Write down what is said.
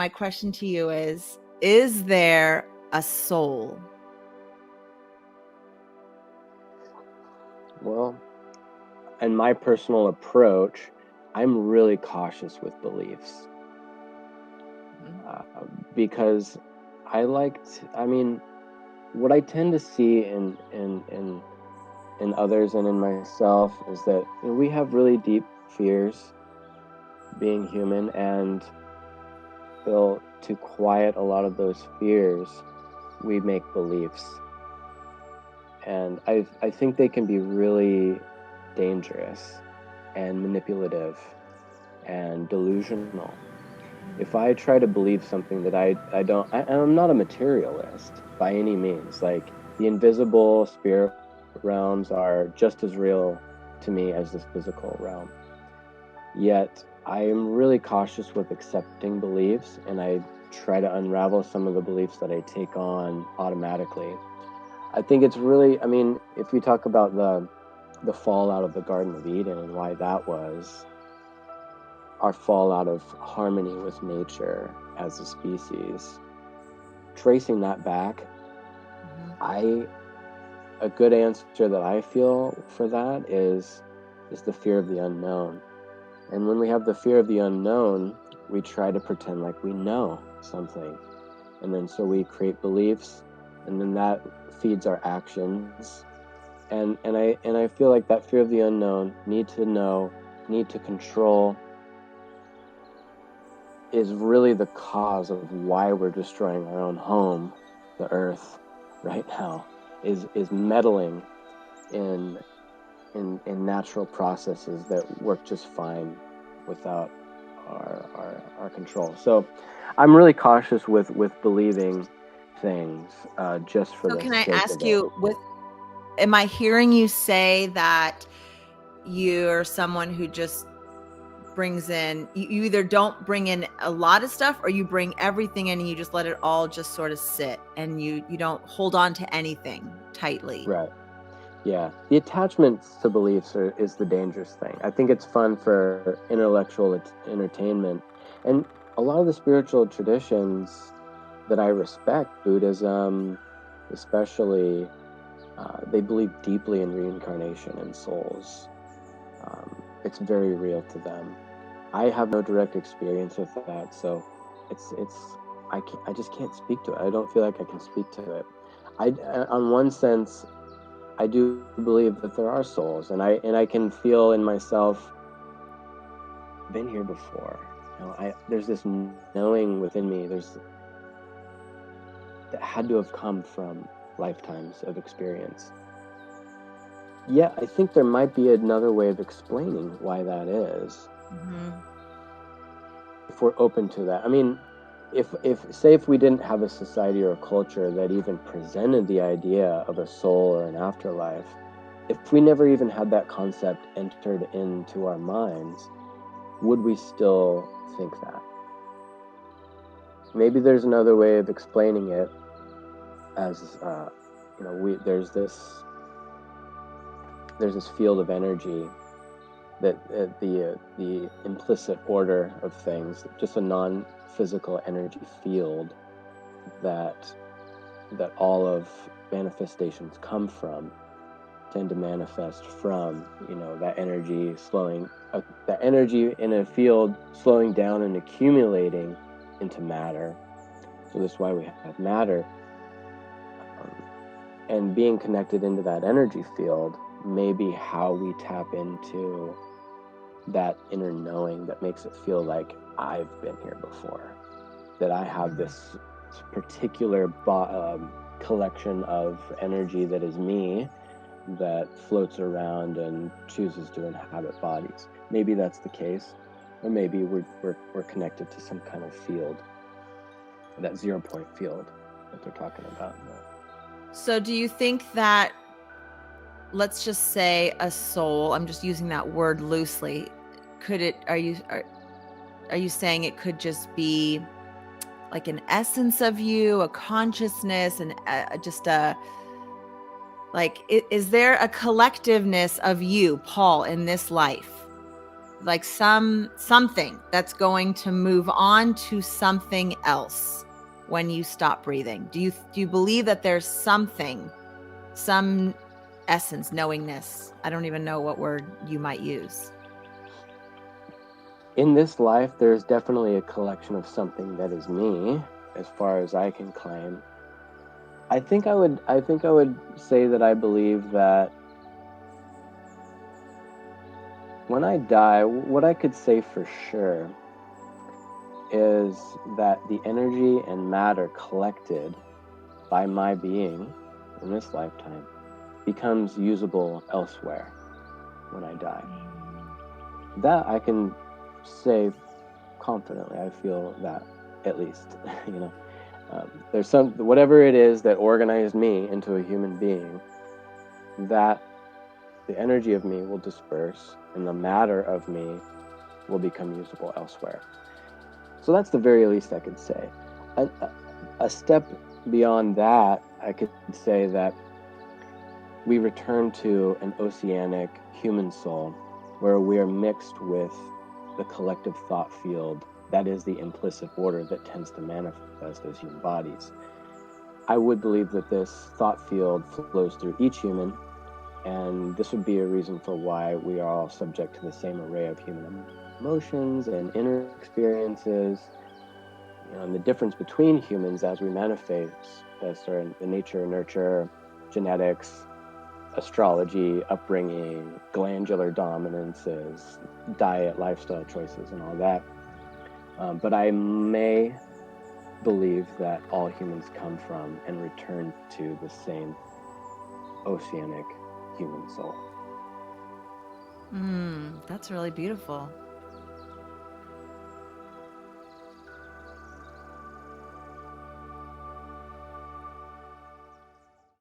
my question to you is there a soul? Well, in my personal approach, I'm really cautious with beliefs. Because what I tend to see in others and in myself is that we have really deep fears being human, and to quiet a lot of those fears, we make beliefs. And I think they can be really dangerous and manipulative and delusional. If I try to believe something that I'm not a materialist by any means. Like, the invisible spirit realms are just as real to me as this physical realm. Yet I am really cautious with accepting beliefs, and I try to unravel some of the beliefs that I take on automatically. I think it's really, if we talk about the fall out of the Garden of Eden and why that was our fall out of harmony with nature as a species, tracing that back, a good answer that I feel for that is the fear of the unknown. And when we have the fear of the unknown, we try to pretend like we know something. And then so we create beliefs, and then that feeds our actions. And I feel like that fear of the unknown, need to know, need to control, is really the cause of why we're destroying our own home, the earth, right now, is meddling in natural processes that work just fine without our control. So I'm really cautious with believing things just for the sake of it. So can I ask you, am I hearing you say that you're someone who just brings in, you either don't bring in a lot of stuff, or you bring everything in and you just let it all just sort of sit, and you don't hold on to anything tightly? Right. Yeah. The attachment to beliefs is the dangerous thing. I think it's fun for intellectual entertainment. And a lot of the spiritual traditions that I respect, Buddhism especially, they believe deeply in reincarnation and souls. It's very real to them. I have no direct experience with that, so I just can't speak to it. I don't feel like I can speak to it. On one sense, I do believe that there are souls, and I can feel in myself, been here before. There's this knowing within me. That had to have come from lifetimes of experience. Yeah, I think there might be another way of explaining why that is. If we're open to that. If we didn't have a society or a culture that even presented the idea of a soul or an afterlife, if we never even had that concept entered into our minds, would we still think that? Maybe there's another way of explaining it, as there's this field of energy, that the implicit order of things, just a non-physical energy field that all of manifestations come from, tend to manifest from, that energy that energy in a field slowing down and accumulating into matter. So that's why we have matter. And being connected into that energy field may be how we tap into that inner knowing that makes it feel like I've been here before, that I have this particular collection of energy that is me, that floats around and chooses to inhabit bodies. Maybe that's the case, or maybe we're connected to some kind of field, that 0 point field that they're talking about. So do you think that, let's just say a soul, I'm just using that word loosely, are you saying it could just be like an essence of you, a consciousness, and is there a collectiveness of you, Paul, in this life? like something that's going to move on to something else when you stop breathing? Do you believe that there's something, some essence, knowingness? I don't even know what word you might use. In this life, there's definitely a collection of something that is me, as far as I can claim. I think I would say that I believe that when I die, what I could say for sure is that the energy and matter collected by my being in this lifetime becomes usable elsewhere when I die. That I can say confidently. I feel that, at least. There's some, whatever it is that organized me into a human being, that the energy of me will disperse and the matter of me will become usable elsewhere. So that's the very least I could say. A step beyond that, I could say that we return to an oceanic human soul where we are mixed with the collective thought field that is the implicit order that tends to manifest as human bodies. I would believe that this thought field flows through each human, and this would be a reason for why we are all subject to the same array of human emotions and inner experiences. And the difference between humans as we manifest are in the nature, nurture, genetics, astrology, upbringing, glandular dominances, diet, lifestyle choices, and all that. But I may believe that all humans come from and return to the same oceanic human soul. That's really beautiful.